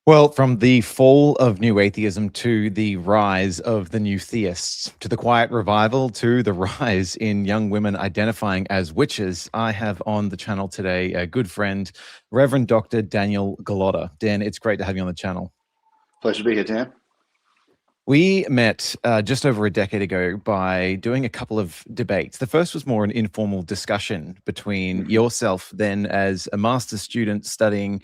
Well, from the fall of new atheism to the rise of the new theists, to the quiet revival, to the rise in young women identifying as witches, I have on the channel today a good friend, Reverend Dr. Daniel Gullotta. Dan, it's great to have you on the channel. Pleasure to be here, Dan. We met just over a decade ago by doing a couple of debates. The first was more an informal discussion between yourself then as a master's student studying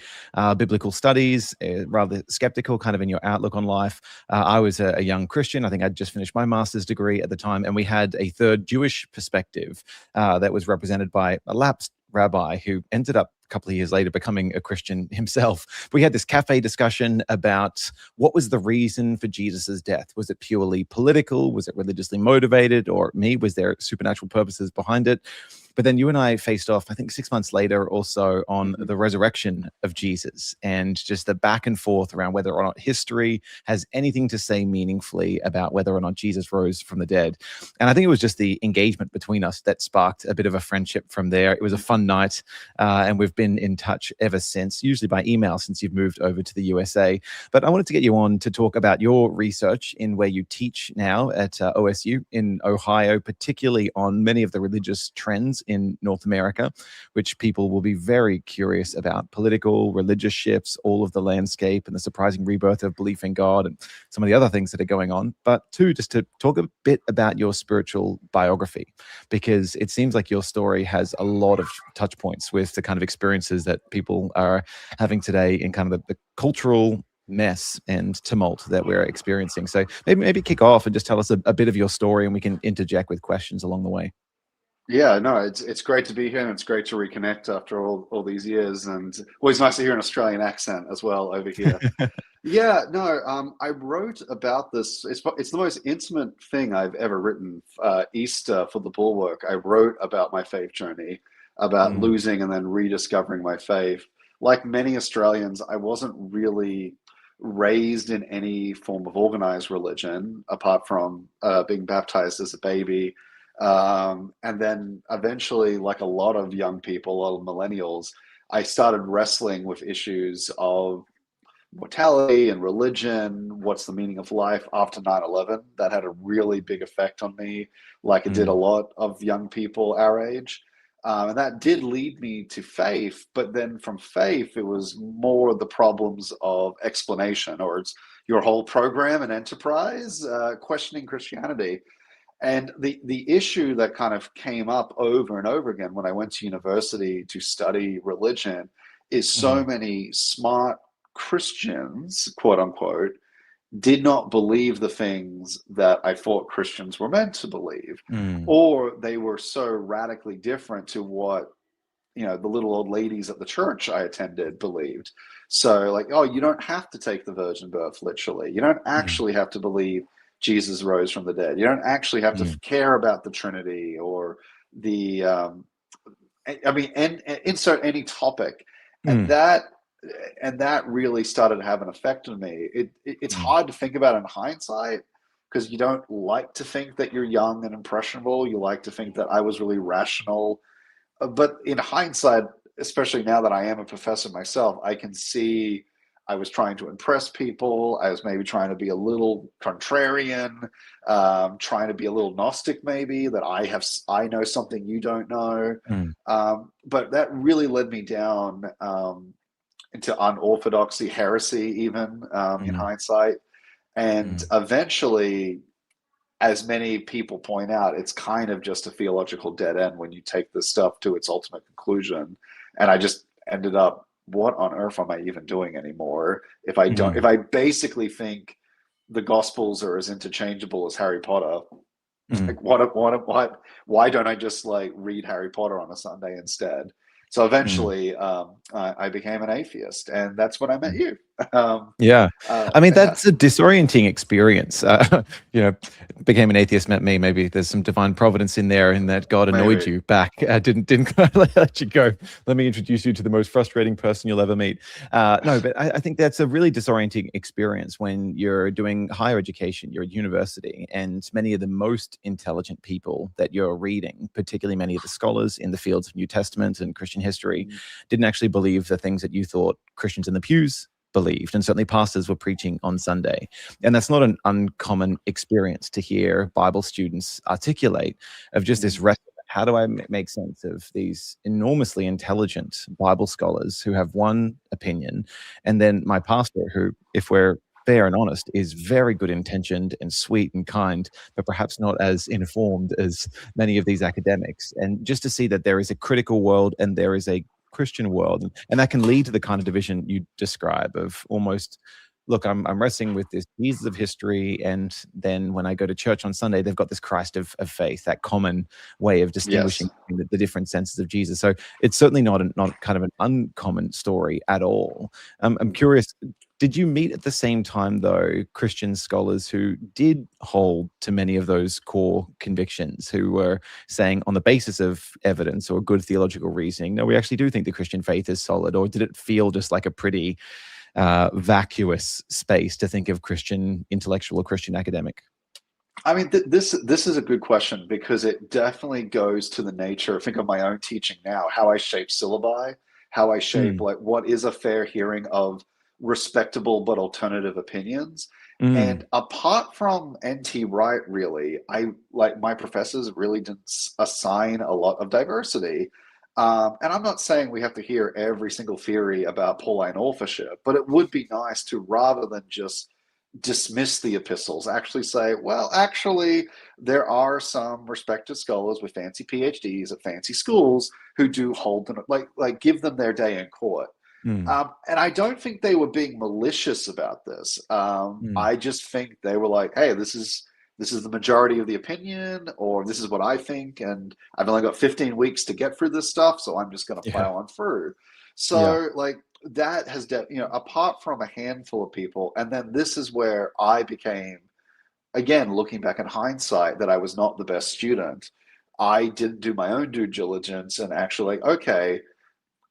biblical studies, rather skeptical kind of in your outlook on life. I was a young Christian. I think I'd just finished my master's degree at the time. And we had a third Jewish perspective that was represented by a lapsed rabbi who ended up a couple of years later becoming a Christian himself. We had this cafe discussion about what was the reason for Jesus's death. Was it purely political? Was it religiously motivated? Or was there supernatural purposes behind it? But then you and I faced off, I think 6 months later or so, on the resurrection of Jesus and just the back and forth around whether or not history has anything to say meaningfully about whether or not Jesus rose from the dead. And I think it was just the engagement between us that sparked a bit of a friendship from there. It was a fun night, and we've been in touch ever since, usually by email since you've moved over to the USA. But I wanted to get you on to talk about your research in where you teach now at OSU in Ohio, particularly on many of the religious trends in North America, which people will be very curious about: political, religious shifts, all of the landscape, and the surprising rebirth of belief in God, and some of the other things that are going on. But two, just to talk a bit about your spiritual biography, because it seems like your story has a lot of touch points with the kind of experiences that people are having today in kind of the cultural mess and tumult that we're experiencing. So maybe kick off and just tell us a bit of your story, and we can interject with questions along the way. Yeah, no, it's great to be here, and it's great to reconnect after all these years, and always nice to hear an Australian accent as well over here. Yeah, no, I wrote about this. It's the most intimate thing I've ever written. Easter for the Bulwark. I wrote about my faith journey, about Mm, losing and then rediscovering my faith. Like many Australians, I wasn't really raised in any form of organized religion apart from being baptized as a baby. And then eventually, like a lot of young people, a lot of millennials, I started wrestling with issues of mortality and religion. What's the meaning of life after 9/11? That had a really big effect on me, like it did a mm, lot of young people our age. And that did lead me to faith. But then from faith, it was more the problems of explanation, or it's your whole program and enterprise, questioning Christianity. And the issue that kind of came up over and over again when I went to university to study religion is so mm, many smart Christians, quote unquote, did not believe the things that I thought Christians were meant to believe, mm, or they were so radically different to what the little old ladies at the church I attended believed. So, like, oh, you don't have to take the virgin birth literally. You don't mm, actually have to believe Jesus rose from the dead. You don't actually have to mm, care about the Trinity or the. I mean, and insert any topic, and mm, that really started to have an effect on me. It's mm, hard to think about in hindsight because you don't like to think that you're young and impressionable. You like to think that I was really rational, but in hindsight, especially now that I am a professor myself, I can see I was trying to impress people. I was maybe trying to be a little contrarian, trying to be a little Gnostic, maybe that I know something you don't know. mm, But that really led me down into unorthodoxy, heresy, even in mm, hindsight. And mm. eventually, as many people point out, it's kind of just a theological dead end when you take this stuff to its ultimate conclusion. And I just ended up, what on earth am I even doing anymore? If Mm, I basically think the Gospels are as interchangeable as Harry Potter, mm, like why don't I just like read Harry Potter on a Sunday instead? So mm, eventually, I became an atheist, and that's when I met mm. you. um, Yeah. I mean, yeah, that's a disorienting experience. You know, became an atheist meant me. Maybe there's some divine providence in there, in that God annoyed maybe. you back. Didn't let you go. Let me introduce you to the most frustrating person you'll ever meet. No, but I think that's a really disorienting experience when you're doing higher education. You're at university, and many of the most intelligent people that you're reading, particularly many of the scholars in the fields of New Testament and Christian history, didn't actually believe the things that you thought Christians in the pews believed, and certainly pastors were preaching on Sunday. And that's not an uncommon experience to hear Bible students articulate, of just this Mm. rest. How do I make sense of these enormously intelligent Bible scholars who have one opinion, and then my pastor, who, if we're fair and honest, is very good intentioned and sweet and kind, but perhaps not as informed as many of these academics. And just to see that there is a critical world and there is a Christian world, and that can lead to the kind of division you describe, of almost, look, I'm wrestling with this Jesus of history, and then when I go to church on Sunday, they've got this Christ of faith, that common way of distinguishing Yes. between the different senses of Jesus. So it's certainly not kind of an uncommon story at all. I'm curious, did you meet at the same time, though, Christian scholars who did hold to many of those core convictions, who were saying, on the basis of evidence or good theological reasoning, no, we actually do think the Christian faith is solid? Or did it feel just like a pretty vacuous space to think of Christian intellectual or Christian academic? I mean, this is a good question, because it definitely goes to the nature. Think of my own teaching now, how I shape syllabi, how I shape, Mm, like, what is a fair hearing of respectable but alternative opinions. mm, And apart from NT Wright, really, I like my professors really didn't assign a lot of diversity. And I'm not saying we have to hear every single theory about Pauline authorship, but it would be nice to, rather than just dismiss the epistles, actually say, well, actually, there are some respected scholars with fancy PhDs at fancy schools who do hold them, like give them their day in court. mm, And I don't think they were being malicious about this. mm. I just think they were like, hey, this is the majority of the opinion, or this is what I think, and I've only got 15 weeks to get through this stuff, so I'm just going to Yeah, plow on through. yeah. So, like, that has, apart from a handful of people, and then this is where I became, again, looking back in hindsight, that I was not the best student. I didn't do my own due diligence and actually, like, okay,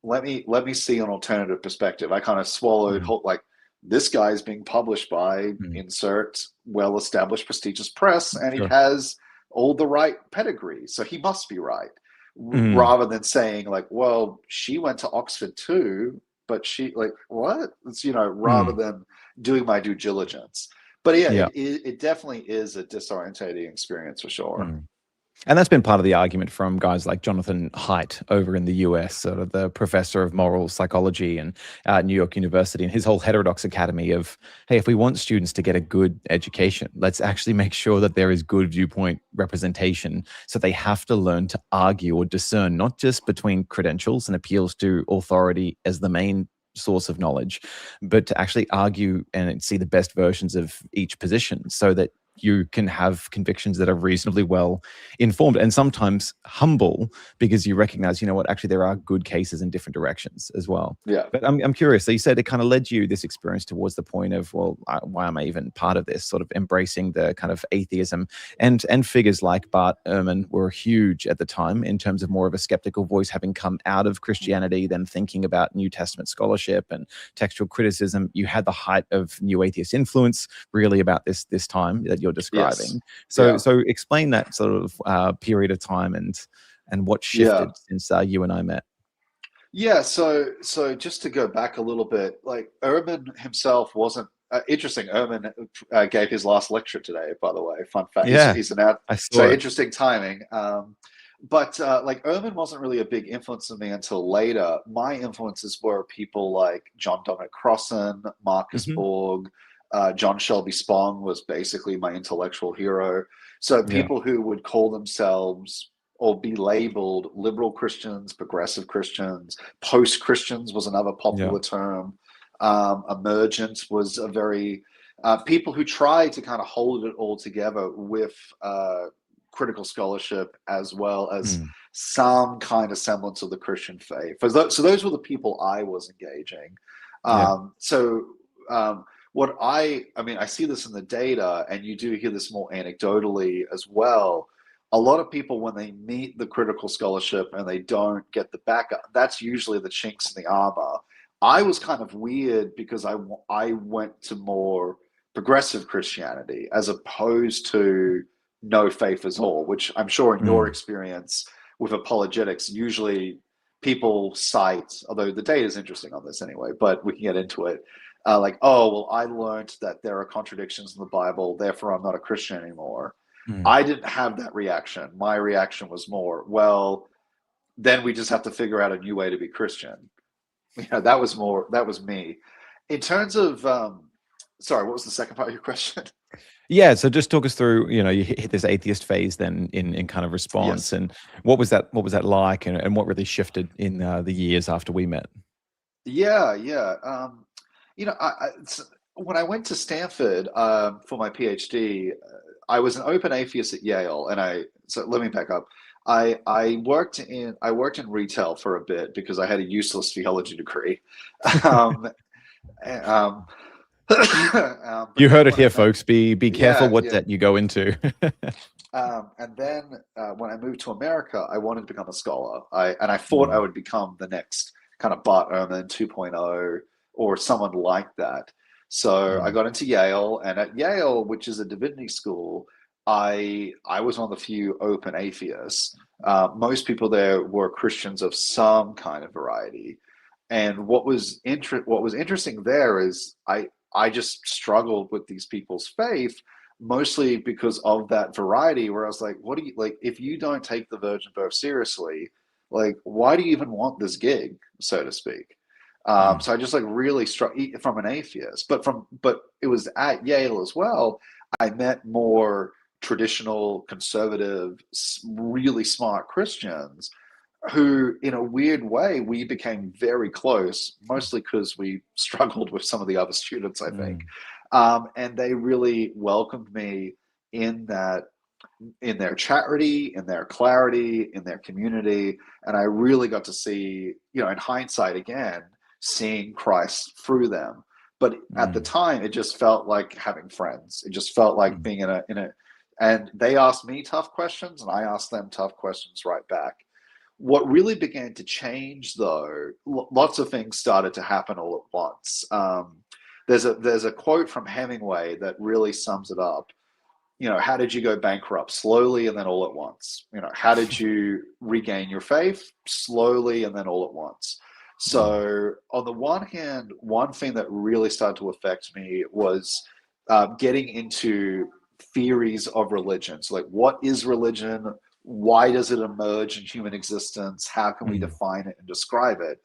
let me see an alternative perspective. I kind of swallowed Mm, whole, like, this guy is being published by mm. insert well-established prestigious press, and he Sure. has all the right pedigree, so he must be right. Mm, Rather than saying, like, well, she went to Oxford too, but she, like, what? It's, rather mm. than doing my due diligence. But yeah, Yeah. it definitely is a disorientating experience for sure. Mm. And that's been part of the argument from guys like Jonathan Haidt over in the US, sort of the professor of moral psychology and New York University, and his whole heterodox academy of, hey, if we want students to get a good education, let's actually make sure that there is good viewpoint representation. So they have to learn to argue or discern, not just between credentials and appeals to authority as the main source of knowledge, but to actually argue and see the best versions of each position, so that you can have convictions that are reasonably well informed and sometimes humble, because you recognize, you know what, actually there are good cases in different directions as well. Yeah. But I'm curious. So you said it kind of led you, this experience, towards the point of, well, why am I even part of this? Sort of embracing the kind of atheism, and figures like Bart Ehrman were huge at the time in terms of more of a skeptical voice, having come out of Christianity, then thinking about New Testament scholarship and textual criticism. You had the height of New Atheist influence, really, about this time that you're Yes. describing. So Yeah. so explain that sort of period of time, and what Yeah. shifted since you and I met. Yeah, so just to go back a little bit, like, Ehrman himself wasn't interesting. Ehrman gave his last lecture today, by the way. Fun fact. He's Yeah, he's an out, I so saw it. interesting timing. But like, Ehrman wasn't really a big influence on me until later. My influences were people like John Dominic Crossan, Marcus Hmm. Borg, John Shelby Spong was basically my intellectual hero. So Yeah, people who would call themselves or be labeled liberal Christians, progressive Christians, post Christians was another yeah. popular term. Emergent was a very people who try to kind of hold it all together with critical scholarship, as well as Mm, some kind of semblance of the Christian faith. So those were the people I was engaging. yeah. So what I mean, I see this in the data, and you do hear this more anecdotally as well. A lot of people, when they meet the critical scholarship and they don't get the backup, that's usually the chinks in the armor. I was kind of weird because I went to more progressive Christianity as opposed to no faith at all, which I'm sure in your Mm, experience with apologetics, usually people cite, although the data is interesting on this anyway, but we can get into it. like, oh, well, I learned that there are contradictions in the Bible, therefore I'm not a Christian anymore. Mm. I didn't have that reaction. My reaction was more, well, then we just have to figure out a new way to be Christian. That was me. In terms of, sorry, what was the second part of your question? Yeah, so just talk us through, you hit this atheist phase then in kind of response, Yes. and what was that like, and what really shifted in the years after we met? Yeah, yeah. When I went to Stanford for my PhD, I was an open atheist at Yale, and so let me back up. I worked in retail for a bit because I had a useless theology degree. Um, and, but You then heard it when I here, met, folks. Be careful yeah, what yeah. debt you go into. And then when I moved to America, I wanted to become a scholar. I thought I would become the next kind of Bart Ehrman 2.0 or someone like that. So I Mm, got into Yale, and at Yale, which is a divinity school, I was one of the few open atheists. Most people there were Christians of some kind of variety. And what was interesting there is I just struggled with these people's faith, mostly because of that variety, where I was like, what do you like, if you don't take the virgin birth seriously, like, why do you even want this gig, so to speak? mm, So I just like really struck from an atheist, but it was at Yale as well. I met more traditional conservative, really smart Christians who, in a weird way, we became very close, mostly because we struggled with some of the other students, I think. mm, And they really welcomed me in that, in their charity, in their clarity, in their community. And I really got to see, in hindsight again, seeing Christ through them. But at the mm, time, it just felt like having friends. It just felt like mm, being and they asked me tough questions, and I asked them tough questions right back. What really began to change, though, lots of things started to happen all at once. There's a quote from Hemingway that really sums it up. How did you go bankrupt? Slowly and then all at once. How did you regain your faith? Slowly and then all at once. mm, So, on the one hand, one thing that really started to affect me was getting into theories of religion. So, like, what is religion? Why does it emerge in human existence? How can we mm, define it and describe it?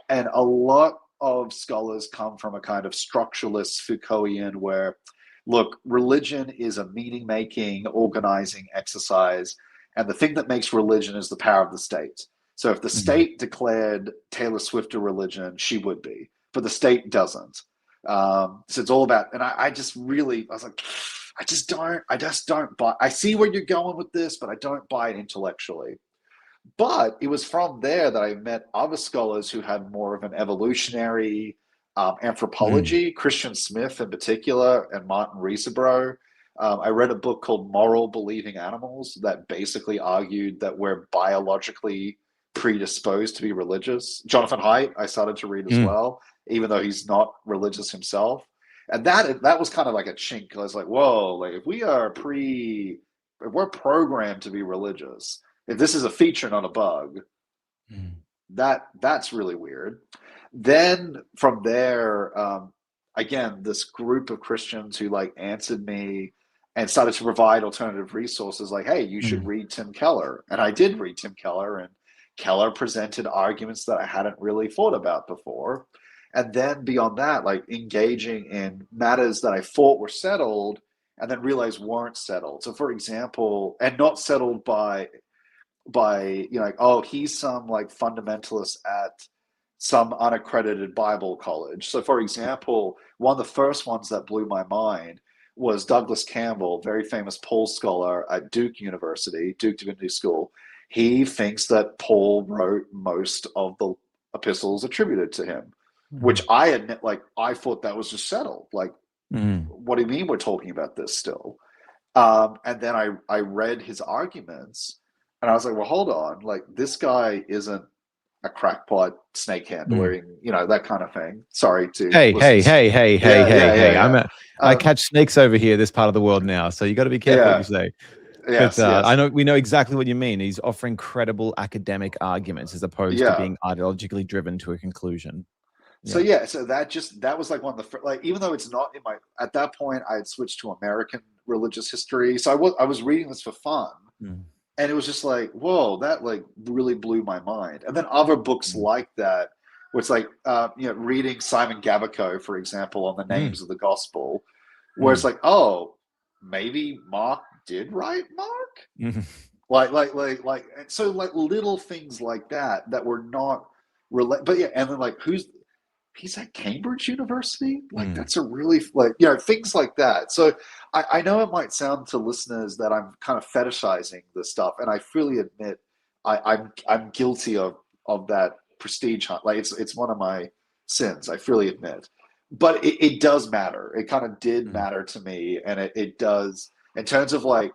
And a lot of scholars come from a kind of structuralist Foucaultian where, look, religion is a meaning making, organizing exercise. And the thing that makes religion is the power of the state. So if the mm, state declared Taylor Swift a religion, she would be, but the state doesn't. So it's all about, and I just really, I was like, I just don't buy. I see where you're going with this, but I don't buy it intellectually. But it was from there that I met other scholars who had more of an evolutionary mm, anthropology, Christian Smith in particular, and Martin Riesebrau. I read a book called Moral Believing Animals that basically argued that we're biologically predisposed to be religious. Jonathan Haidt, I started to read as mm. well, even though he's not religious himself. And that was kind of like a chink. I was like, whoa, like if we're programmed to be religious, if this is a feature, not a bug, Mm. that's really weird. Then from there, again, this group of Christians who like answered me and started to provide alternative resources, like, hey, you should Mm. read Tim Keller. And I did read Tim Keller, and Keller presented arguments that I hadn't really thought about before. And then beyond that, like engaging in matters that I thought were settled and then realized weren't settled. So, for example, and not settled by like, oh, he's some like fundamentalist at some unaccredited Bible college. So for example, one of the first ones that blew my mind was Douglas Campbell, very famous Paul scholar at Duke University, Duke Divinity School. He thinks that Paul wrote most of the epistles attributed to him, which Mm. I admit, like, I thought that was just settled. Like, Mm. what do you mean we're talking about this still? And then I read his arguments, and I was like, well, hold on, like, this guy isn't a crackpot, snake Mm. handling, that kind of thing. Sorry to Hey, hey, listeners. hey, hey, hey, Yeah, hey, yeah, yeah, hey! yeah. I Um, catch snakes over here, this part of the world now. So you got to be careful what you yeah, say. But yes, I yes, know we know exactly what you mean. He's offering credible academic arguments as opposed to yeah. being ideologically driven to a conclusion. So Yeah. yeah, so that was like one of the like, even though it's not in my, at that point I had switched to American religious history, so I was reading this for fun, Mm. and it was just like, whoa, that like really blew my mind. And then other books Mm. like that, where it's like, reading Simon Gabaco, for example, on the Mm. names of the gospel, where it's Mm. like, oh, maybe Mark did write Mark, Mhm. like, and so like little things like that that were not relate, but yeah, and then like, he's at Cambridge University? Like, Mm. that's a really, like, things like that. So I know it might sound to listeners that I'm kind of fetishizing this stuff, and I freely admit I'm guilty of that prestige hunt. Like, it's one of my sins. I freely admit, but it does matter. It kind of did Mm. matter to me, and it does in terms of like,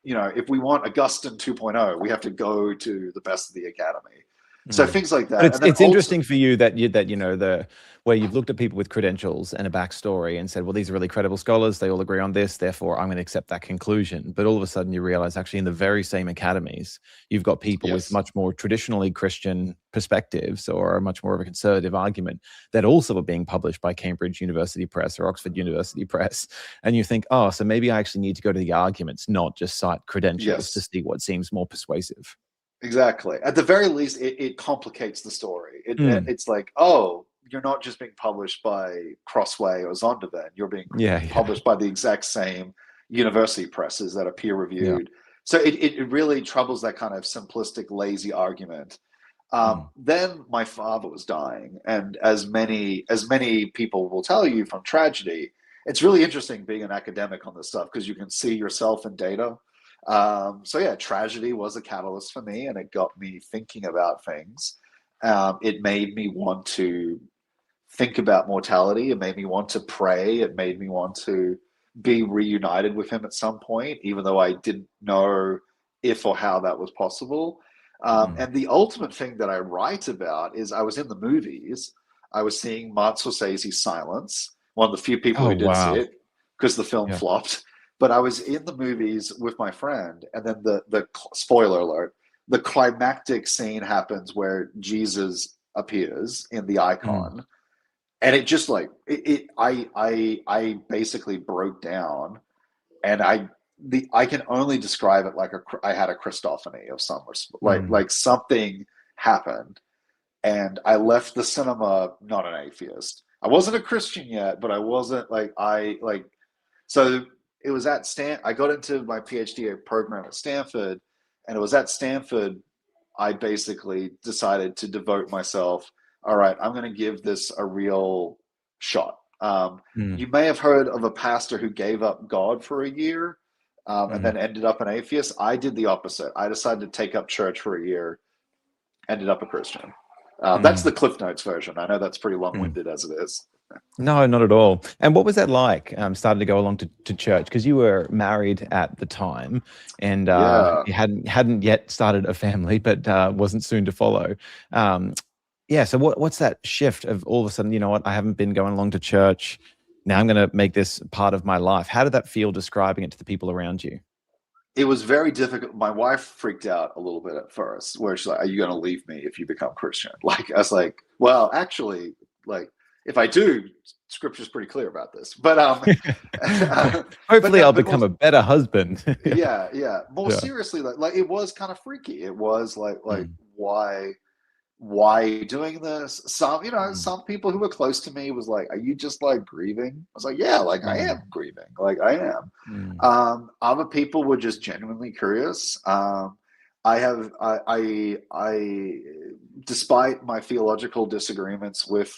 if we want Augustine 2.0, we have to go to the best of the academy. So Mm. things like But that, it's and then it's also, interesting for you that the where you've looked at people with credentials and a backstory and said, well, these are really credible scholars. They all agree on this. Therefore, I'm going to accept that conclusion. But all of a sudden, you realize actually in the very same academies, you've got people with yes, much more traditionally Christian perspectives or a much more of a conservative argument that also are being published by Cambridge University Press or Oxford University Press. And you think, oh, so maybe I actually need to go to the arguments, not just cite credentials to yes. see what seems more persuasive. Exactly. At the very least, it complicates the story. Mm. It's like, oh, you're not just being published by Crossway or Zondervan. You're being Yeah, yeah, published by the exact same university presses that are peer yeah. reviewed. So it really troubles that kind of simplistic, lazy argument. Mm. Then my father was dying, and as many people will tell you from tragedy, it's really interesting being an academic on this stuff because you can see yourself in data. So yeah, tragedy was a catalyst for me, and it got me thinking about things. It made me want to think about mortality. It made me want to pray. It made me want to be reunited with him at some point, even though I didn't know if or how that was possible. Mm. And the ultimate thing that I write about is I was in the movies. I was seeing Martin Scorsese's Silence, one of the few people Oh, who did see wow. it because the film Yeah. flopped. But I was in the movies with my friend, and then the spoiler alert, the climactic scene happens where Jesus appears in the Mm. icon, and it just like I basically broke down, and I can only describe it like I had a Christophany of some, Mm. like something happened, and I left the cinema not an atheist. I wasn't a Christian yet, but I wasn't like, I like, so it was at I got into my PhD program at Stanford, and it was at Stanford I basically decided to devote myself. All right, I'm going to give this a real shot. Mm. You may have heard of a pastor who gave up God for a year, and Mm. then ended up an atheist. I did the opposite. I decided to take up church for a year, ended up a Christian. That's the Mm. Cliff Notes version. I know that's pretty long Mm. winded as it is. No, not at all. And what was that like, starting to go along to church? Because you were married at the time, and Yeah. you hadn't yet started a family, but wasn't soon to follow. Um, yeah. So what's that shift of all of a sudden? You know what? I haven't been going along to church. Now I'm going to make this part of my life. How did that feel describing it to the people around you? It was very difficult. My wife freaked out a little bit at first, where she's like, "Are you going to leave me if you become Christian?" Like, I was like, "Well, actually, like, if I do, Scripture's pretty clear about this." But but Hopefully, no, I'll but become most, a better husband. Yeah. yeah. More Yeah. seriously, like it was kind of freaky. It was like Mm. why are you doing this? Mm. Some people who were close to me was like, "Are you just like grieving?" I was like, "Yeah, like I am Mm. grieving, like I am." Mm. Other people were just genuinely curious. I have despite my theological disagreements with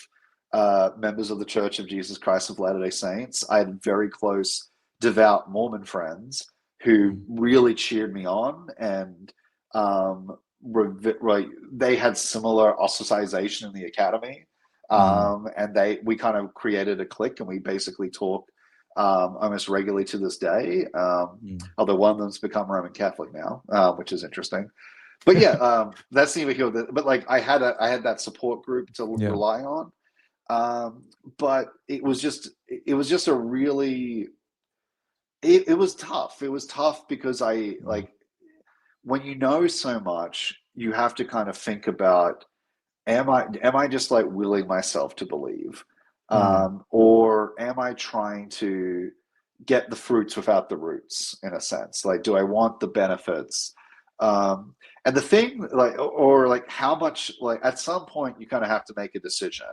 members of the Church of Jesus Christ of Latter Day Saints, I had very close devout Mormon friends who Mm. really cheered me on, and right, they had similar ostracization in the academy, Mm. and we kind of created a clique, and we basically talk almost regularly to this day. Mm. Although one of them's become Roman Catholic now, which is interesting. But yeah, that's neither here. But like I had that support group to Yeah. rely on. But it was just a really, it was tough. It was tough because I Mm. like, when you know so much, you have to kind of think about am I just like willing myself to believe, Mm, or am I trying to get the fruits without the roots, in a sense? Like, do I want the benefits? um, and the thing, like, or like how much, like at some point you kind of have to make a decision,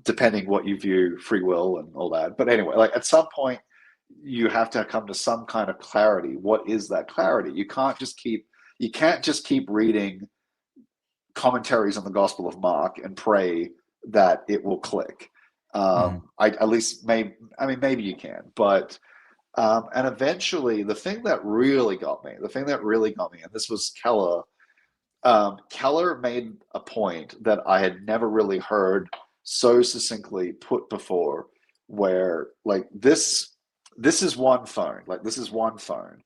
depending what you view free will and all that. But anyway, like at some point you have to come to some kind of clarity. What is that clarity? You can't just keep reading commentaries on the Gospel of Mark and pray that it will click. mm, I at least maybe, I mean, maybe you can, but and eventually the thing that really got me, and this was Keller. Keller made a point that I had never really heard so succinctly put before, where like this is one phone, like this is one phone,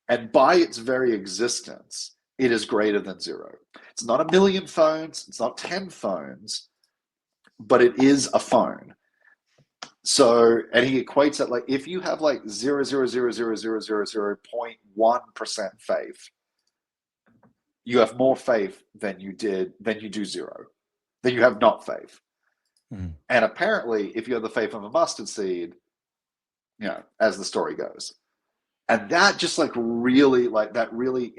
and by its very existence, it is greater than zero. It's not a million phones, it's not 10 phones, but it is a phone. So, and he equates it like if you have like 0.1% faith, you have more faith than you do zero, then you have not faith. mm, And apparently, if you have the faith of a mustard seed, as the story goes. And that just like that really,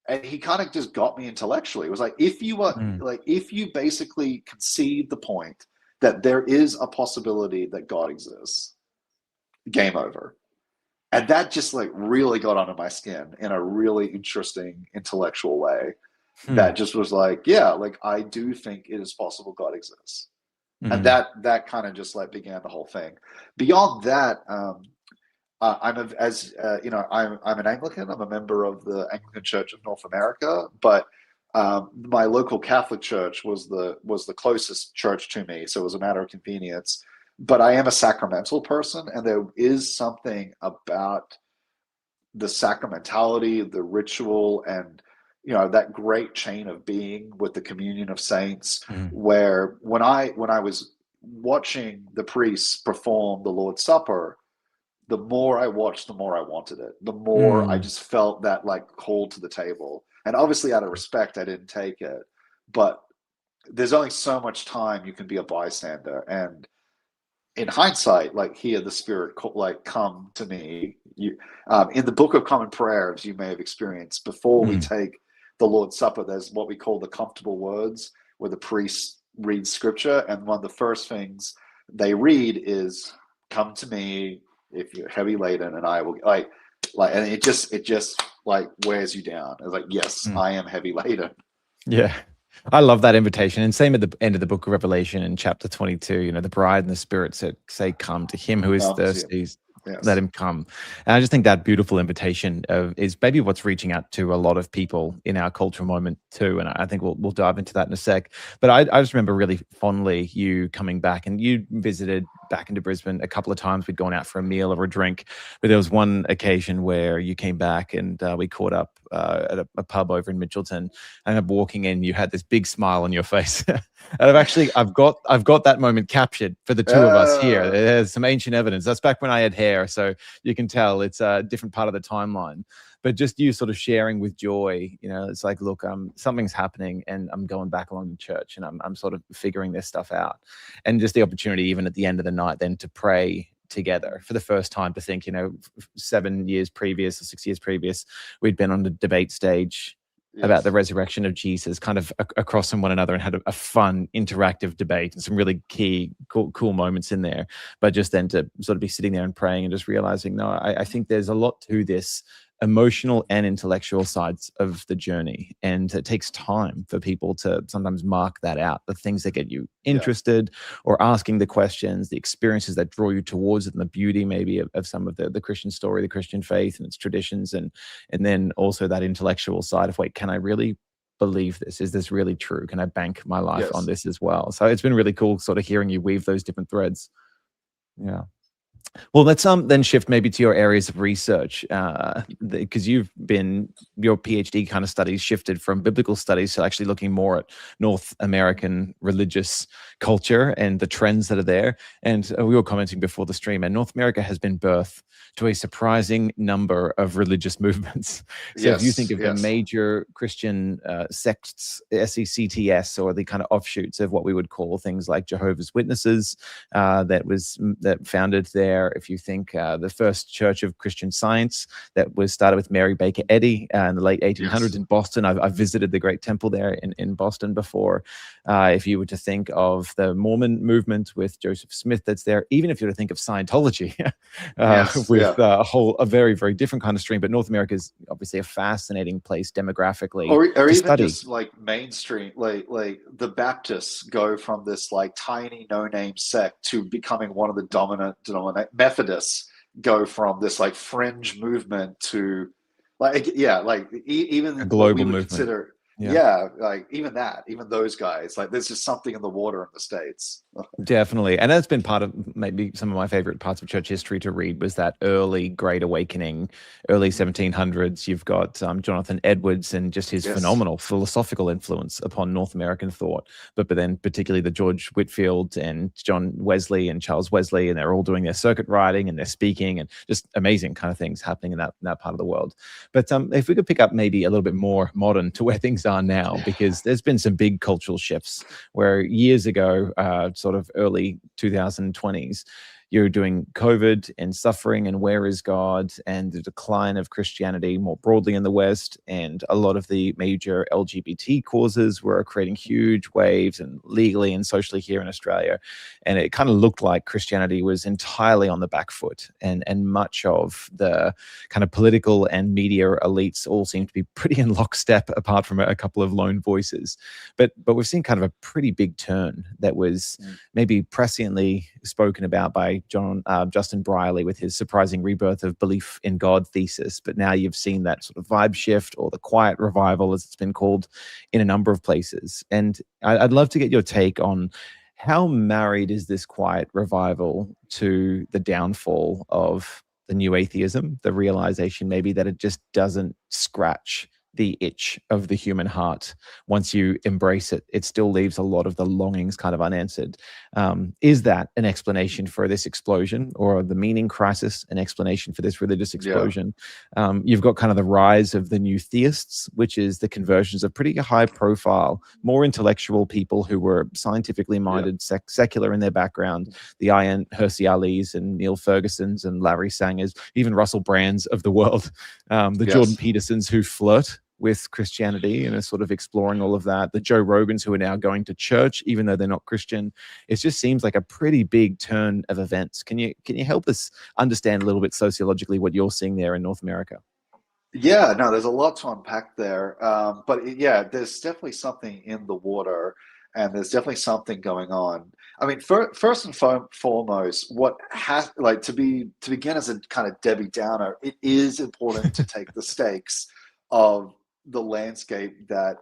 and he kind of just got me intellectually. It was like mm, if you basically concede the point that there is a possibility that God exists, game over. And that just like really got under my skin in a really interesting intellectual way. mm, That just was like, yeah, like I do think it is possible God exists. And mm, that kind of just like began the whole thing. Beyond that, I'm an Anglican. I'm a member of the Anglican Church of North America, but my local Catholic church was the closest church to me, so it was a matter of convenience. But I am a sacramental person, and there is something about the sacramentality, the ritual, and that great chain of being with the communion of saints, mm, where when I was watching the priests perform the Lord's Supper, the more I watched, the more I wanted it. The more I mm. just felt that like call to the table. And obviously, out of respect, I didn't take it. But there's only so much time you can be a bystander. And in hindsight, like hear the Spirit like come to me. In the Book of Common Prayer, as you may have experienced, before we Mm. take the Lord's Supper, there's what we call the comfortable words, where the priest reads Scripture, and one of the first things they read is, "Come to me if you're heavy laden, and I will like," and it just like wears you down. It's like, yes, Mm. I am heavy laden. Yeah. I love that invitation. And same at the end of the book of Revelation in chapter 22, the bride and the spirit say, come to him who is Come to him. thirsty, let Yes, him come. And I just think that beautiful invitation is maybe what's reaching out to a lot of people in our cultural moment too. And I think we'll dive into that in a sec. But I just remember really fondly you coming back, and you visited back into Brisbane a couple of times. We'd gone out for a meal or a drink, but there was one occasion where you came back and we caught up at a pub over in Mitchelton. And I'm walking in, you had this big smile on your face. And I've got that moment captured for the two of us here. uh, There's some ancient evidence. That's back when I had hair, so you can tell it's a different part of the timeline. But just you sort of sharing with joy, it's like, look, something's happening, and I'm going back along to church, and I'm sort of figuring this stuff out, and just the opportunity, even at the end of the night, then to pray together for the first time, to think, 7 years previous or 6 years previous, we'd been on the debate stage about the yes, resurrection of Jesus, kind of across from one another, and had a fun interactive debate and some really key cool moments in there. But just then to sort of be sitting there and praying and just realizing, no, I think there's a lot to this emotional and intellectual sides of the journey, and it takes time for people to sometimes mark that out, the things that get you yeah, interested, or asking the questions, the experiences that draw you towards it, and the beauty maybe of some of the Christian story, the Christian faith and its traditions, and then also that intellectual side of, wait, can I really believe this? Is this really true? Can I bank my life on yes. this as well? So it's been really cool sort of hearing you weave those different threads. Yeah. Well, let's then shift maybe to your areas of research, because your PhD kind of studies shifted from biblical studies to actually looking more at North American religious culture and the trends that are there. And we were commenting before the stream, and North America has been birth to a surprising number of religious movements. So if you think Yes, of the yes, major Christian sects, SECTS, or the kind of offshoots of what we would call things like Jehovah's Witnesses, that founded there. If you think the first Church of Christian Science that was started with Mary Baker Eddy in the late 1800s yes, in Boston. I've visited the Great Temple there in Boston before. If you were to think of the Mormon movement with Joseph Smith, that's there. Even if you were to think of Scientology, yes, with yeah. a very, very different kind of stream. But North America is obviously a fascinating place demographically Or to even study. just like mainstream, like the Baptists go from this like tiny no-name sect to becoming one of the dominant Methodists go from this like fringe movement to like, yeah, like A even what we global would movement. consider, Yeah. yeah, like even those guys, like there's just something in the water in the States. Definitely. And that's been part of maybe some of my favorite parts of church history to read was that early Great Awakening, early 1700s. You've got Jonathan Edwards and just his Yes, phenomenal philosophical influence upon North American thought. But then particularly the George Whitfield and John Wesley and Charles Wesley, and they're all doing their circuit riding and they're speaking and just amazing kind of things happening in that part of the world. But if we could pick up maybe a little bit more modern to where things are now, because there's been some big cultural shifts where years ago, sort of early 2020s, you're doing COVID and suffering and where is God and the decline of Christianity more broadly in the West. And a lot of the major LGBT causes were creating huge waves and legally and socially here in Australia. And it kind of looked like Christianity was entirely on the back foot. And much of the kind of political and media elites all seem to be pretty in lockstep apart from a couple of lone voices. But we've seen kind of a pretty big turn that was maybe presciently spoken about by Justin Brierley with his surprising rebirth of belief in God thesis. But now you've seen that sort of vibe shift, or the quiet revival, as it's been called, in a number of places. And I'd love to get your take on how married is this quiet revival to the downfall of the new atheism, the realization maybe that it just doesn't scratch the itch of the human heart. Once you embrace it, it still leaves a lot of the longings kind of unanswered. Is that an explanation for this explosion, or the meaning crisis an explanation for this religious yeah, explosion? You've got kind of the rise of the new theists, which is the conversions of pretty high profile, more intellectual people who were scientifically yeah, minded, secular in their background, the Ian Hersey Alis and Neil Fergusons and Larry Sangers, even Russell Brands of the world, the Jordan yes. Petersons who flirt with Christianity and are sort of exploring all of that. The Joe Rogans who are now going to church, even though they're not Christian. It just seems like a pretty big turn of events. Can you help us understand a little bit sociologically what you're seeing there in North America? Yeah, no, there's a lot to unpack there. Yeah, there's definitely something in the water, and there's definitely something going on. I mean, first and foremost, what has like to begin as a kind of Debbie Downer, it is important to take the stakes of the landscape that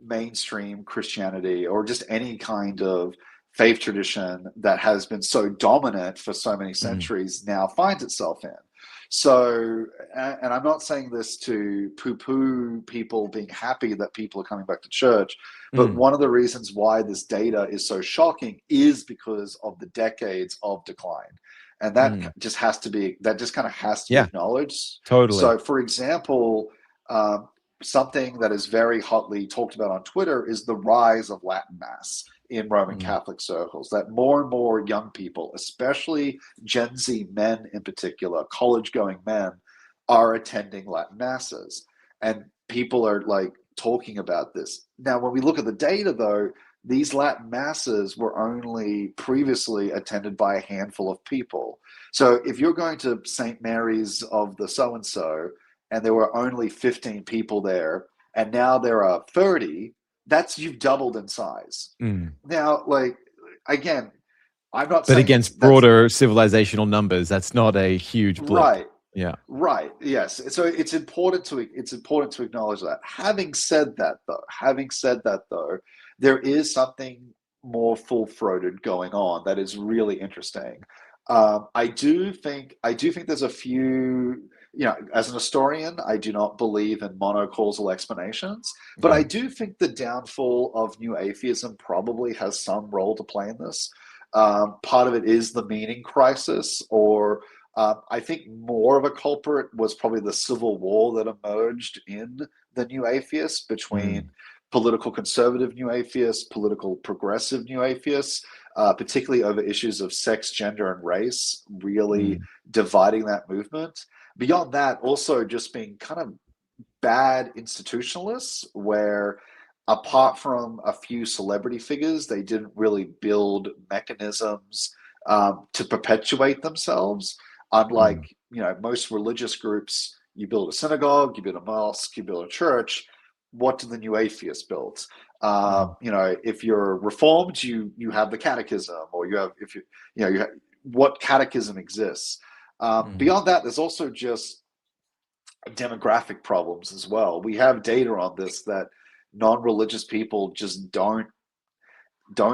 mainstream Christianity or just any kind of faith tradition that has been so dominant for so many Mm, centuries now finds itself in. So, and I'm not saying this to poo poo people being happy that people are coming back to church, but mm, one of the reasons why this data is so shocking is because of the decades of decline. And mm. that just kind of has to be Yeah, acknowledged. totally. So, for example, something that is very hotly talked about on Twitter is the rise of Latin Mass in Roman Mm, Catholic circles, that more and more young people, especially Gen Z men in particular, college going men, are attending Latin masses. And people are like talking about this. Now, when we look at the data, though, these Latin masses were only previously attended by a handful of people. So if you're going to St. Mary's of the so and so, and there were only 15 people there, and now there are 30, that's you've doubled in size. mm. Now, like again, I'm not But saying against that's broader civilizational numbers, that's not a huge blip. right. Yeah. Right. Yes. So it's important to acknowledge that. Having said that, though, there is something more full-throated going on that is really interesting. I do think there's a few, as an historian, I do not believe in monocausal explanations, but I Yeah. do think the downfall of new atheism probably has some role to play in this. Part of it is the meaning crisis, or I think more of a culprit was probably the civil war that emerged in the new atheists between Mm, political conservative new atheists, political progressive new atheists, particularly over issues of sex, gender, and race, really mm, dividing that movement. Beyond that, also just being kind of bad institutionalists, where apart from a few celebrity figures, they didn't really build mechanisms to perpetuate themselves. mm, Unlike most religious groups, you build a synagogue, you build a mosque, you build a church. What did the new atheists build? mm, If you're reformed, you have the catechism, or you have if you have, what catechism exists. mm. Beyond that, there's also just demographic problems as well. We have data on this that non-religious people just don't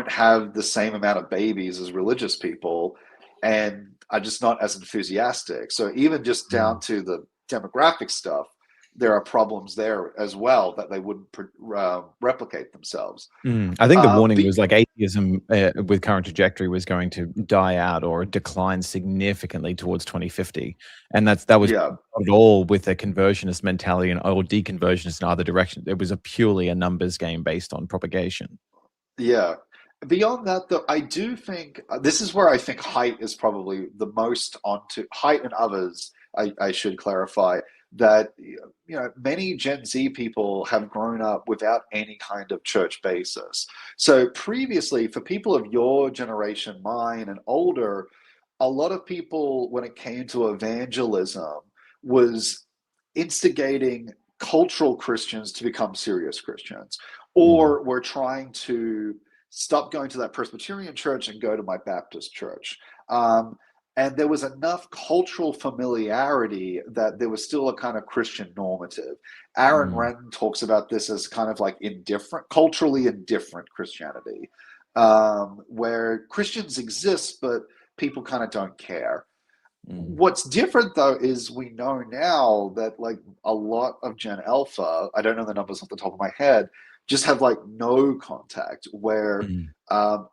have the same amount of babies as religious people, and are just not as enthusiastic. So even just down Mm. to the demographic stuff, there are problems there as well that they wouldn't replicate themselves. I think the warning But was like atheism with current trajectory was going to die out or decline significantly towards 2050, and that was yeah, not at all with a conversionist mentality or deconversionist in either direction. It was a purely a numbers game based on propagation. yeah. Beyond that, though, I do think this is where I think height is probably the most onto height and others. I should clarify that many Gen Z people have grown up without any kind of church basis. So previously, for people of your generation, mine, and older, a lot of people, when it came to evangelism, was instigating cultural Christians to become serious Christians, Mm, or were trying to stop going to that Presbyterian church and go to my Baptist church. And there was enough cultural familiarity that there was still a kind of Christian normative. Aaron mm, Renton talks about this as kind of like indifferent, culturally indifferent Christianity, where Christians exist, but people kind of don't care. mm, What's different though is we know now that like a lot of Gen Alpha, I don't know the numbers off the top of my head, just have like no contact. Where mm,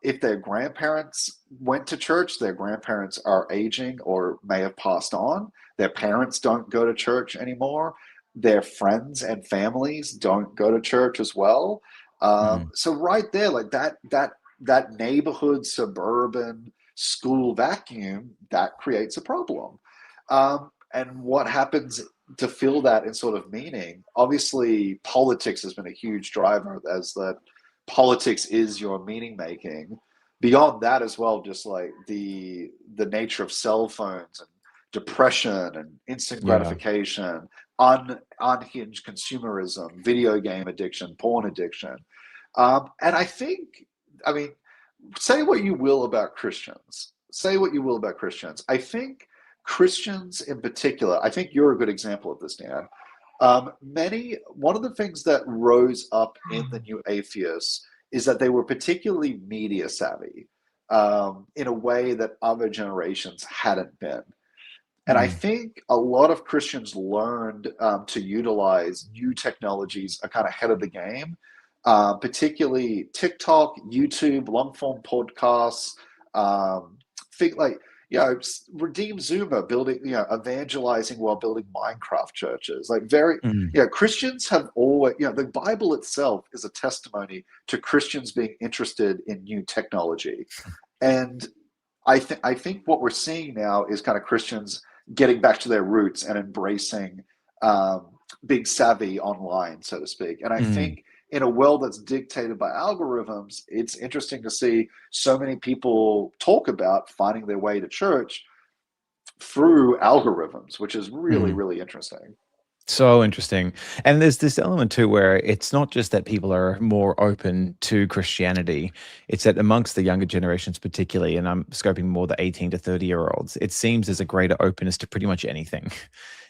if their grandparents went to church, their grandparents are aging or may have passed on. Their parents don't go to church anymore. Their friends and families don't go to church as well. mm, So right there, like that neighborhood suburban school vacuum, that creates a problem. And what happens to fill that in sort of meaning? Obviously, politics has been a huge driver, as that politics is your meaning making. Beyond that as well, just like the nature of cell phones and depression and instant yeah. gratification, unhinged consumerism, video game addiction, porn addiction. And I mean, say what you will about Christians. Say what you will about Christians. I think Christians in particular, I think you're a good example of this, Dan. One of the things that rose up in the new atheists is that they were particularly media savvy, in a way that other generations hadn't been. And I Mm, think a lot of Christians learned to utilize new technologies are kind of ahead of the game, particularly TikTok, YouTube, long form podcasts. Think like, Redeem Zuma building, evangelizing while building Minecraft churches. Like, very, mm, Christians have always, the Bible itself is a testimony to Christians being interested in new technology. And I think what we're seeing now is kind of Christians getting back to their roots and embracing big savvy online, so to speak. And I mm. think in a world that's dictated by algorithms, it's interesting to see so many people talk about finding their way to church through algorithms, which is really, Mm. really interesting. So interesting. And there's this element too where it's not just that people are more open to Christianity, it's that amongst the younger generations, particularly, and I'm scoping more the 18 to 30-year-olds, it seems there's a greater openness to pretty much anything.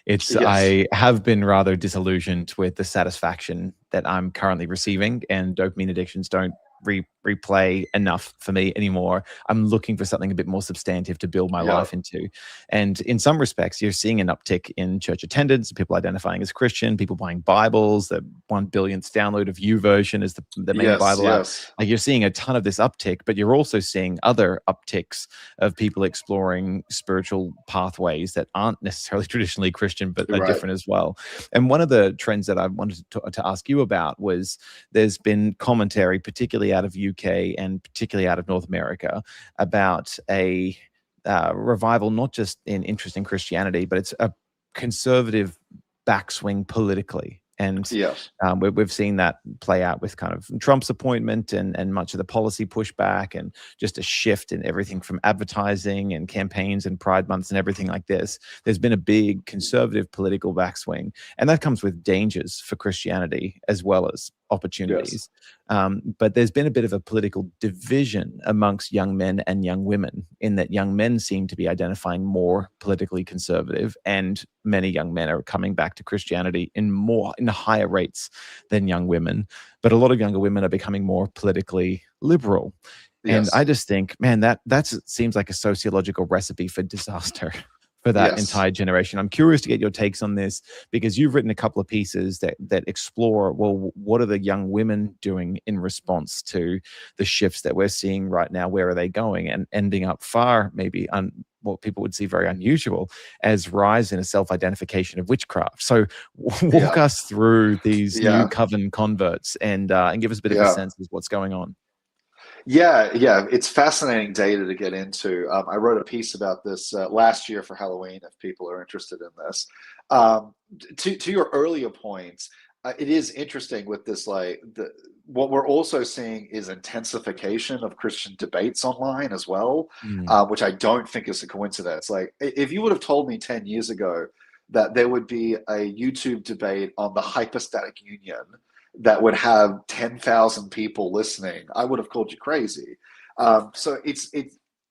Yes. I have been rather disillusioned with the satisfaction that I'm currently receiving, and dopamine addictions don't replay enough for me anymore. I'm looking for something a bit more substantive to build my Yeah. life into. And in some respects, you're seeing an uptick in church attendance, people identifying as Christian, people buying Bibles. The 1 billionth download of YouVersion is the main Yes. Bible app. Yes. Like, you're seeing a ton of this uptick, but you're also seeing other upticks of people exploring spiritual pathways that aren't necessarily traditionally Christian, but are Right. different as well. And one of the trends that I wanted to ask you about was, there's been commentary, particularly out of UK and particularly out of North America, about a revival, not just in interest in Christianity, but it's a conservative backswing politically. And Yes. we've seen that play out with kind of Trump's appointment and much of the policy pushback, and just a shift in everything from advertising and campaigns and Pride months and everything like this. There's been a big conservative political backswing, and that comes with dangers for Christianity as well as Yes. opportunities. But there's been a bit of a political division amongst young men and young women, in that young men seem to be identifying more politically conservative, and many young men are coming back to Christianity in higher rates than young women. But a lot of younger women are becoming more politically liberal. And I Yes. just think, man, that seems like a sociological recipe for disaster for that Yes. entire generation. I'm curious to get your takes on this, because you've written a couple of pieces that explore, well, what are the young women doing in response to the shifts that we're seeing right now? Where are they going, and ending up far, maybe what people would see very unusual as rise in a self-identification of witchcraft. So walk Yeah. us through these new Yeah. coven converts, and give us a bit of a Yeah. sense of what's going on. Yeah, yeah, it's fascinating data to get into. I wrote a piece about this last year for Halloween. If people are interested in this, to your earlier points, it is interesting with this. What we're also seeing is intensification of Christian debates online as well, Mm, which I don't think is a coincidence. Like, if you would have told me 10 years ago that there would be a YouTube debate on the hypostatic union that would have 10,000 people listening, I would have called you crazy. So it's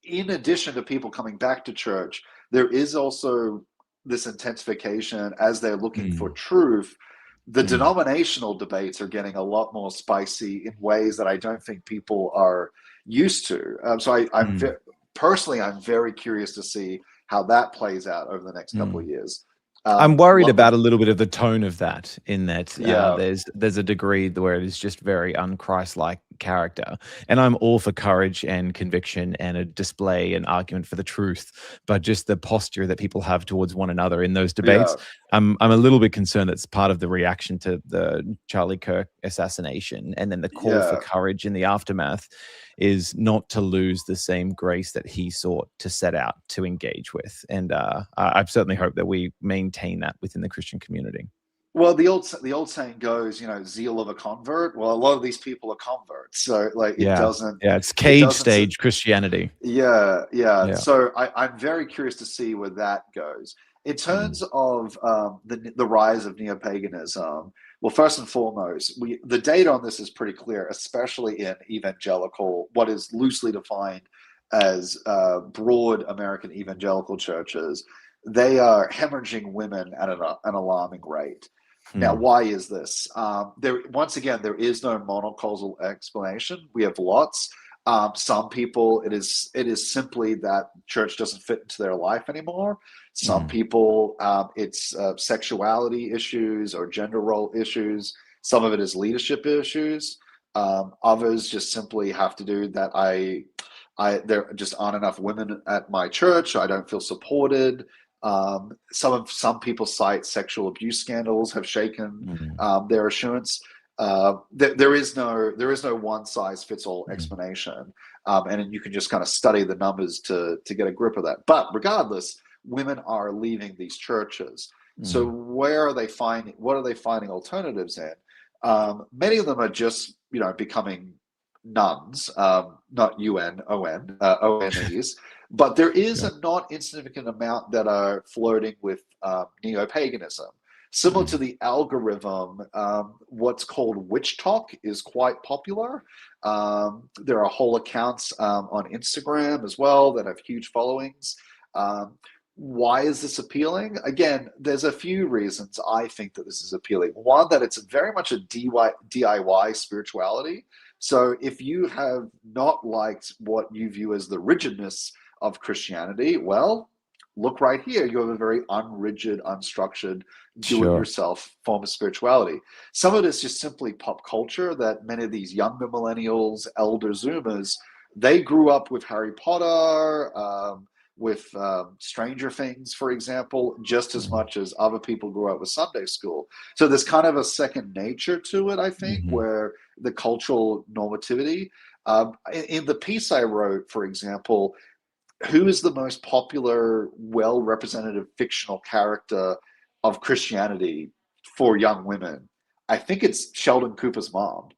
in addition to people coming back to church, there is also this intensification as they're looking for mm, truth. The mm, denominational debates are getting a lot more spicy in ways that I don't think people are used to. mm, Personally, I'm very curious to see how that plays out over the next couple mm. of years. I'm worried Love the about a little bit of the tone of that, in that Yeah, there's a degree where it is just very unchrist-like character. And I'm all for courage and conviction and a display and argument for the truth, but just the posture that people have towards one another in those debates, yeah, I'm a little bit concerned that's part of the reaction to the Charlie Kirk assassination, and then the call for yeah. courage in the aftermath is not to lose the same grace that he sought to set out to engage with. And I certainly hope that we maintain that within the Christian community. Well, the old saying goes, zeal of a convert. Well, a lot of these people are converts, so like Yeah. Yeah. It's it cage doesn't. stage Christianity. Yeah, yeah. Yeah. So I'm very curious to see where that goes. In Mm, terms of the rise of neo-paganism, well, first and foremost, the data on this is pretty clear, especially in evangelical, what is loosely defined as broad American evangelical churches. They are hemorrhaging women at an alarming rate. Now, mm, why is this? Once again, there is no monocausal explanation. We have lots. Some people, it is simply that church doesn't fit into their life anymore. Some mm, people, it's sexuality issues or gender role issues. Some of it is leadership issues. Others just simply have to do that. There just aren't enough women at my church. I don't feel supported. Some people cite sexual abuse scandals have shaken mm, their assurance. There is no one size fits all mm, explanation, and you can just kind of study the numbers to get a grip of that. But regardless, women are leaving these churches. So mm. what are they finding alternatives in? Many of them are just becoming nuns, not ONEs, but there is Sure. a not insignificant amount that are flirting with neo-paganism. Similar to Mm, the algorithm, what's called witch talk is quite popular. There are whole accounts on Instagram as well that have huge followings. Um, why is this appealing? Again, there's a few reasons I think that this is appealing. One, that it's very much a DIY spirituality. So if you have not liked what you view as the rigidness of Christianity, well, look right here. You have a very unrigid, unstructured, do it Sure. yourself form of spirituality. Some of it is just simply pop culture that many of these younger millennials, elder Zoomers, they grew up with Harry Potter, with Stranger Things, for example, just as Mm-hmm. much as other people grew up with Sunday school. So there's kind of a second nature to it, I think, Mm-hmm. where the cultural normativity. In the piece I wrote, for example, who is the most popular, well representative fictional character of Christianity for young women? I think it's Sheldon Cooper's mom,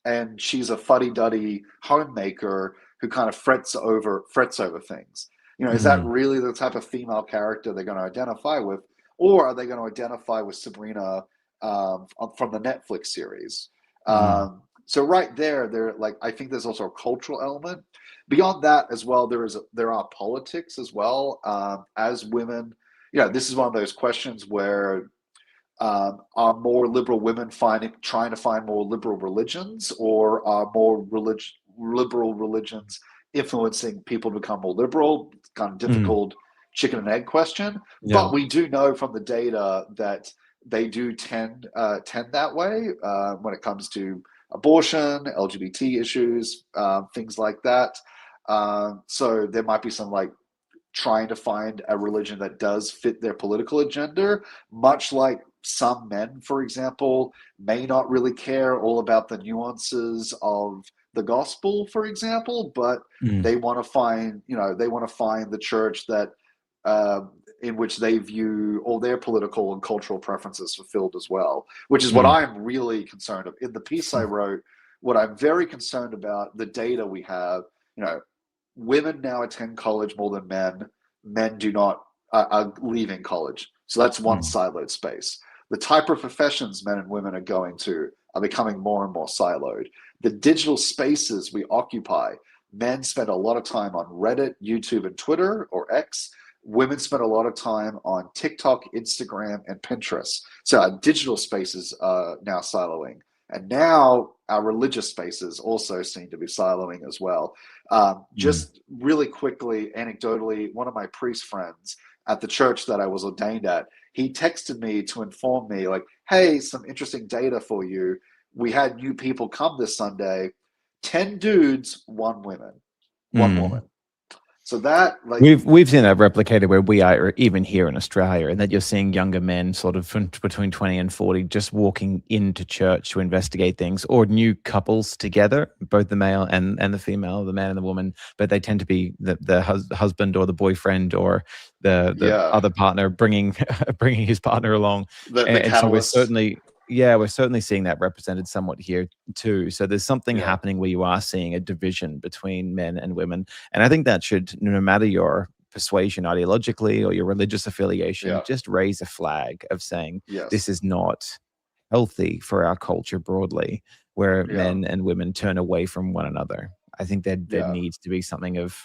and she's a fuddy-duddy homemaker who kind of frets over things. Is that Mm-hmm. really the type of female character they're going to identify with, or are they going to identify with Sabrina from the Netflix series? Mm-hmm. So right there, like I think there's also a cultural element. Beyond that as well, there are politics as well. As women, this is one of those questions where are more liberal women trying to find more liberal religions, or are more liberal religions influencing people to become more liberal? It's kind of Mm-hmm. difficult chicken and egg question, Yeah. but we do know from the data that they do tend that way when it comes to abortion, LGBT issues, things like that. So there might be some like trying to find a religion that does fit their political agenda, much like some men, for example, may not really care all about the nuances of the gospel, for example, but Mm-hmm. they want to find the church that uh, in which they view all their political and cultural preferences fulfilled as well, which is what I'm really concerned of. In the piece I wrote, what I'm very concerned about, the data we have, you know, women now attend college more than men. Men do not are leaving college. So that's one Mm-hmm. siloed space. The type of professions men and women are going to are becoming more and more siloed. The digital spaces we occupy, men spend a lot of time on Reddit, YouTube, and Twitter, or X. Women spend a lot of time on TikTok, Instagram, and Pinterest. So our digital spaces are now siloing. And now our religious spaces also seem to be siloing as well. Mm-hmm. Just really quickly, anecdotally, one of my priest friends at the church that I was ordained at, he texted me to inform me, like, hey, some interesting data for you. We had new people come this Sunday, 10 dudes, one Mm-hmm. woman. So that, like, We've seen that replicated where we are, even here in Australia, and that you're seeing younger men sort of from between 20 and 40 just walking into church to investigate things, or new couples together, both the male and the female, the man and the woman, but they tend to be the husband or the boyfriend or the yeah, other partner bringing bringing his partner along. the And so catalyst. we're certainly seeing that represented somewhat here too. So there's something Yeah, happening where you are seeing a division between men and women, and I think that should, no matter your persuasion ideologically or your religious affiliation, yeah, just raise a flag of saying this yes, is not healthy for our culture broadly, where yeah, men and women turn away from one another. I think that there yeah, needs to be something of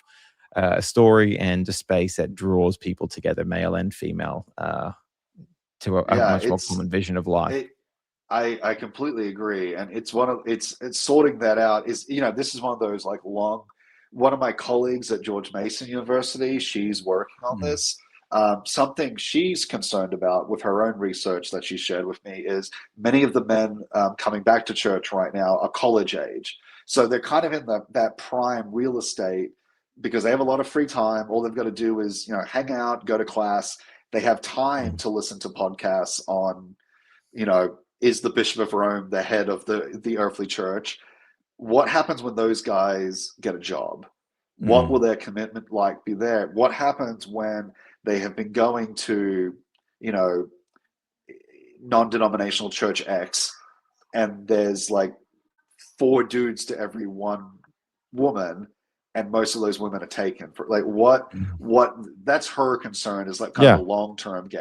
a story and a space that draws people together, male and female, to a yeah. much more common vision of life. It, I completely agree, and it's sorting that out. This is one of those like long. One of my colleagues at George Mason University, she's working on Mm, this. Something she's concerned about with her own research that she shared with me is many of the men coming back to church right now are college age, so they're kind of in that prime real estate because they have a lot of free time. All they've got to do is hang out, go to class. They have time mm, to listen to podcasts on is the Bishop of Rome the head of the earthly church? What happens when those guys get a job? What will mm, their commitment like be there? What happens when they have been going to, you know, non-denominational church X, and there's like four dudes to every one woman, and most of those women are taken for like mm. what that's her concern, is like kind of Yeah. a long-term game.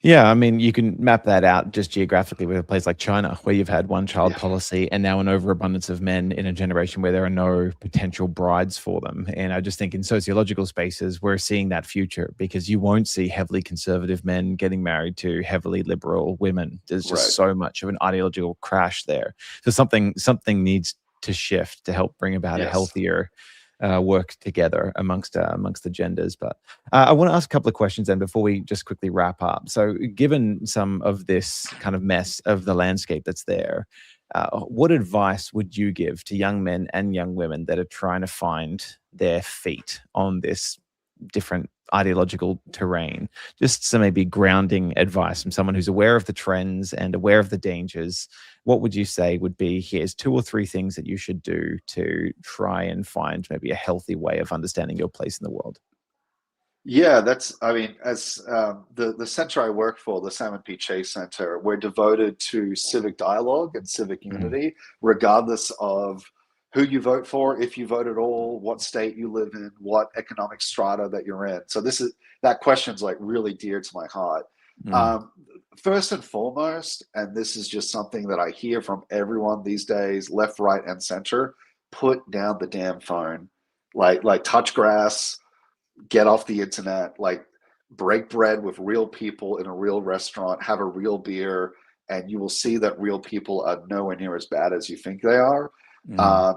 Yeah, I mean, you can map that out just geographically with a place like China, where you've had one child Yeah, policy and now an overabundance of men in a generation where there are no potential brides for them. And I just think in sociological spaces, we're seeing that future because you won't see heavily conservative men getting married to heavily liberal women. There's just right. so much of an ideological crash there. So something needs to shift to help bring about a Yes. healthier work together amongst the genders. But I want to ask a couple of questions then before we just quickly wrap up. So, given some of this kind of mess of the landscape that's there, what advice would you give to young men and young women that are trying to find their feet on this different ideological terrain? Just some maybe grounding advice from someone who's aware of the trends and aware of the dangers. What would you say would be, here's 2 or 3 things that you should do to try and find maybe a healthy way of understanding your place in the world? Yeah, that's, I mean, as the center I work for, the Salmon P. Chase Center, we're devoted to civic dialogue and civic Mm, unity, regardless of who you vote for, if you vote at all, what state you live in, what economic strata that you're in. So that question's like really dear to my heart. mm, Um, First and foremost, and this is just something that I hear from everyone these days, left, right, and center, put down the damn phone. Like touch grass, get off the internet, like break bread with real people in a real restaurant, have a real beer, and you will see that real people are nowhere near as bad as you think they are. mm, Uh,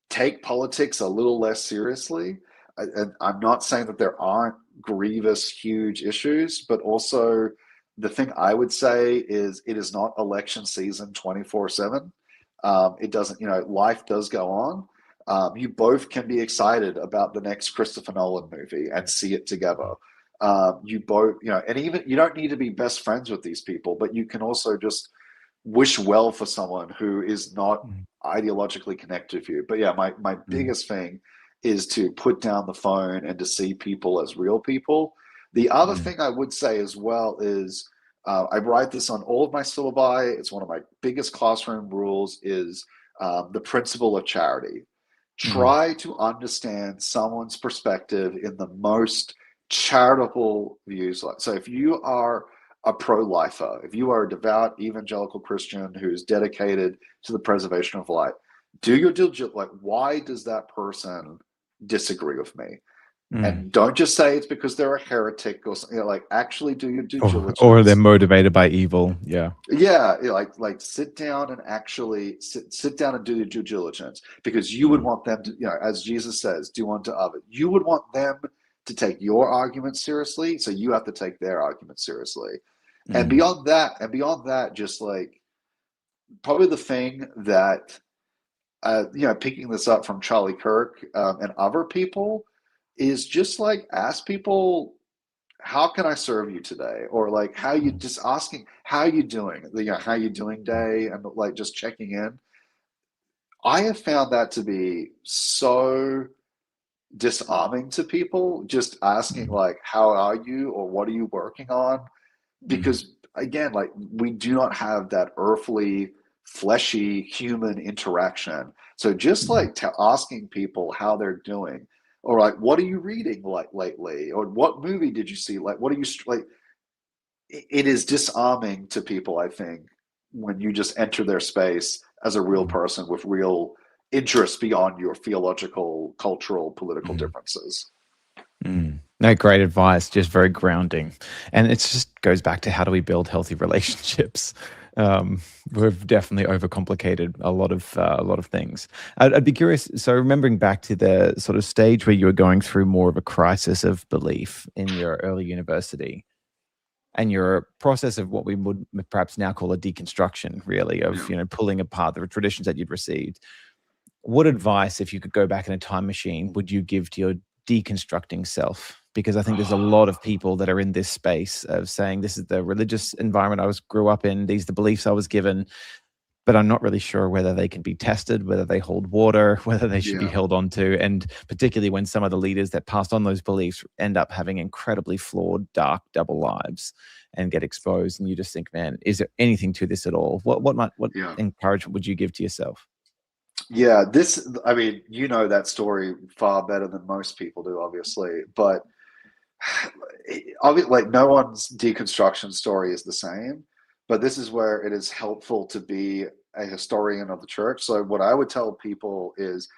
Take politics a little less seriously. And I'm not saying that there aren't grievous, huge issues, but also the thing I would say is it is not election season 24/7. It doesn't, life does go on. You both can be excited about the next Christopher Nolan movie and see it together. You both, and even you don't need to be best friends with these people, but you can also just wish well for someone who is not mm, ideologically connected with you. But yeah, my mm, biggest thing is to put down the phone and to see people as real people. The other mm, thing I would say as well is I write this on all of my syllabi. It's one of my biggest classroom rules is the principle of charity. mm, Try to understand someone's perspective in the most charitable views. So if you are a pro-lifer, if you are a devout evangelical Christian who's dedicated to the preservation of life, do your due diligence. Like, why does that person disagree with me? mm. And don't just say it's because they're a heretic or something. Like, actually do your due Or they're diligence. motivated by evil. Yeah. Yeah, like sit down and actually sit down and do your due diligence because you would Mm, want them to, as Jesus says, do unto others. You would want them to take your argument seriously, so you have to take their argument seriously. mm, And beyond that, just like probably the thing that picking this up from Charlie Kirk and other people is just like ask people, how can I serve you today? Or like how you mm, just asking how you doing, how you doing day, and like just checking in. I have found that to be so disarming to people, just asking mm, like how are you or what are you working on, mm, because again, like we do not have that earthly fleshy human interaction. So just mm, like asking people how they're doing, or like what are you reading like lately, or what movie did you see, like what are you like, it is disarming to people, I think, when you just enter their space as a real mm, person with real interests beyond your theological, cultural, political mm. differences. Mm. No, great advice. Just very grounding, and it just goes back to how do we build healthy relationships. Um, we've definitely overcomplicated a lot of things. I'd be curious. So, remembering back to the sort of stage where you were going through more of a crisis of belief in your early university, and your process of what we would perhaps now call a deconstruction, really, Yeah. of pulling apart the traditions that you'd received. What advice, if you could go back in a time machine, would you give to your deconstructing self? Because I think there's a lot of people that are in this space of saying, this is the religious environment grew up in, these are the beliefs I was given, but I'm not really sure whether they can be tested, whether they hold water, whether they should be Yeah. held on to. And particularly when some of the leaders that passed on those beliefs end up having incredibly flawed, dark double lives and get exposed. And you just think, man, is there anything to this at all? What Yeah. encouragement would you give to yourself? Yeah. I mean, that story far better than most people do, obviously. But like no one's deconstruction story is the same. But this is where it is helpful to be a historian of the church. So, what I would tell people is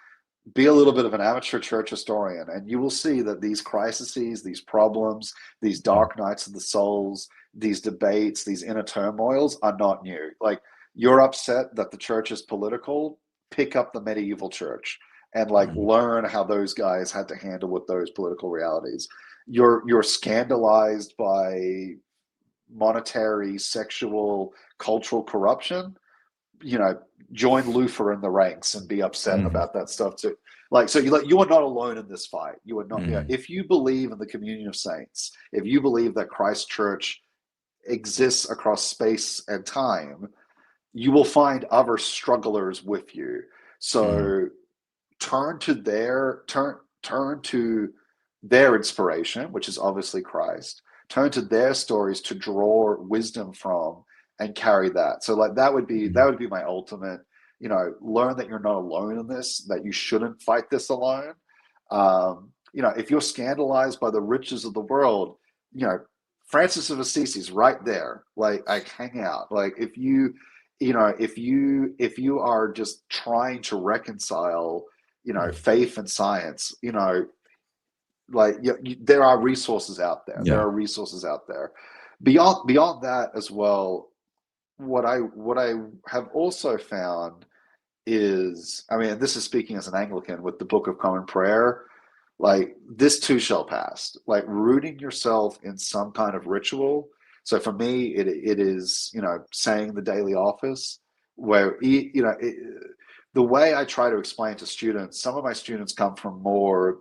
be a little bit of an amateur church historian, and you will see that these crises, these problems, these Mm, dark nights of the souls, these debates, these inner turmoils are not new. Like, you're upset that the church is political. pick up the medieval church and like learn how those guys had to handle with those political realities. You're scandalized by monetary, sexual, cultural corruption. Join Luther in the ranks and be upset about that stuff too. Like, so you are not alone in this fight. You are not. If you believe in the communion of saints, if you believe that Christ Church exists across space and time, you will find other strugglers with you. So turn to their inspiration, which is obviously Christ. Turn to their stories to draw wisdom from and carry that. So like that would be my ultimate, learn that you're not alone in this, that you shouldn't fight this alone. If you're scandalized by the riches of the world, Francis of Assisi's right there. Like hang out. Like if you are just trying to reconcile, faith and science, there are resources out there. There are resources out there. Beyond that as well, what I have also found is, this is speaking as an Anglican with the Book of Common Prayer, like this too shall pass. Like rooting yourself in some kind of ritual. So for me, it is, saying the daily office, where, the way I try to explain to students, some of my students come from more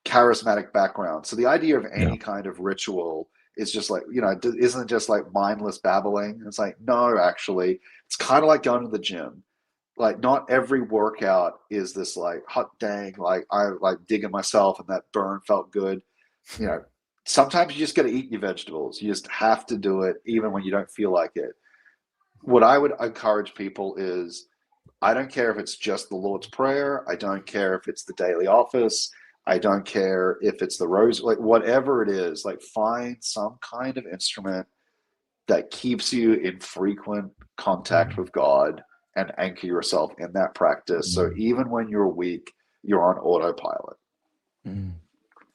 charismatic backgrounds. So the idea of any kind of ritual is just like, isn't it just like mindless babbling? It's like, no, actually, it's kind of like going to the gym. Like not every workout is this like hot dang, like I like digging myself and that burn felt good. Sometimes you just got to eat your vegetables. You just have to do it even when you don't feel like it. What I would encourage people is, I don't care if it's just the Lord's Prayer. I don't care if it's the daily office. I don't care if it's the rose, like whatever it is, like find some kind of instrument that keeps you in frequent contact with God and anchor yourself in that practice. So even when you're weak, you're on autopilot.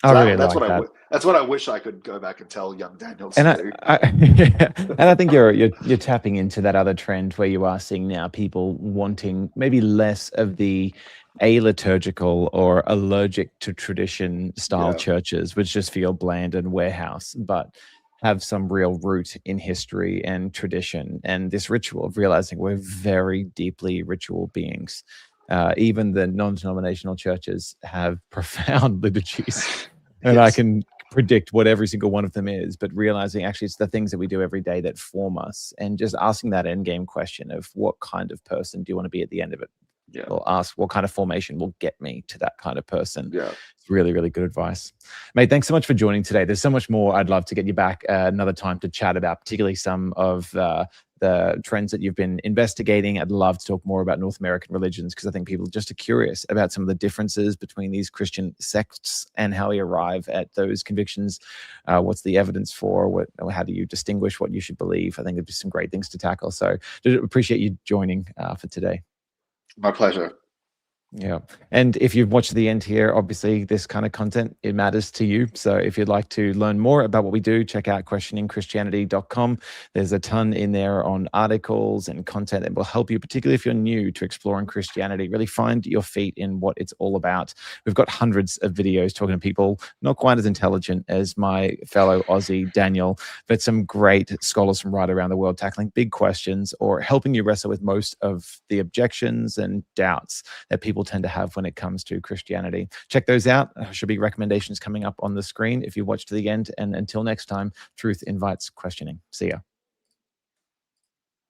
That's what I wish I could go back and tell young Daniel to do. And I think you're tapping into that other trend where you are seeing now people wanting maybe less of the aliturgical or allergic to tradition style churches, which just feel bland and warehouse, but have some real root in history and tradition and this ritual of realizing we're very deeply ritual beings. Even the non-denominational churches have profound liturgies, and I can predict what every single one of them is, but realizing actually it's the things that we do every day that form us, and just asking that end game question of what kind of person do you want to be at the end of it? Or ask what kind of formation will get me to that kind of person. It's really, really good advice. Mate, thanks so much for joining today. There's so much more I'd love to get you back another time to chat about, particularly some of the trends that you've been investigating. I'd love to talk more about North American religions, because I think people just are curious about some of the differences between these Christian sects and how we arrive at those convictions. What's the evidence for? How do you distinguish what you should believe? I think there'd be some great things to tackle. So I appreciate you joining for today. My pleasure. Yeah. And if you've watched the end here, obviously this kind of content, it matters to you. So if you'd like to learn more about what we do, check out questioningchristianity.com. There's a ton in there on articles and content that will help you, particularly if you're new to exploring Christianity, really find your feet in what it's all about. We've got hundreds of videos talking to people not quite as intelligent as my fellow Aussie Daniel, but some great scholars from right around the world tackling big questions or helping you wrestle with most of the objections and doubts that people tend to have when it comes to Christianity. Check those out. There should be recommendations coming up on the screen if you watch to the end. And until next time, truth invites questioning. See ya.